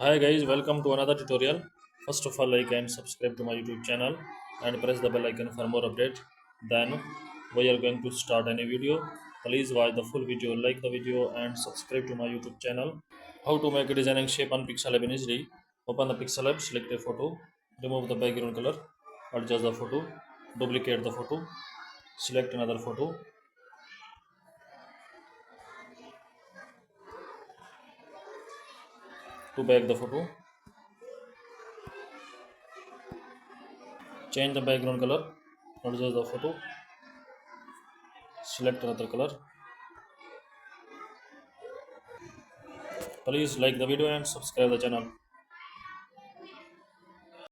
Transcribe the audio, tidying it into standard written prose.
Hi guys, welcome to another tutorial. First of all, like and subscribe to my YouTube channel and press the bell icon for more updates. Then we are going to start any video. Please watch the full video, like the video and subscribe to my YouTube channel. How to make a designing shape on Pixel Lab in HD. Open the Pixel Lab, select a photo, remove the background color, adjust the photo, duplicate the photo, select another photo, to back the photo, change the background color, adjust the photo, select another color. Please like the video and subscribe the channel.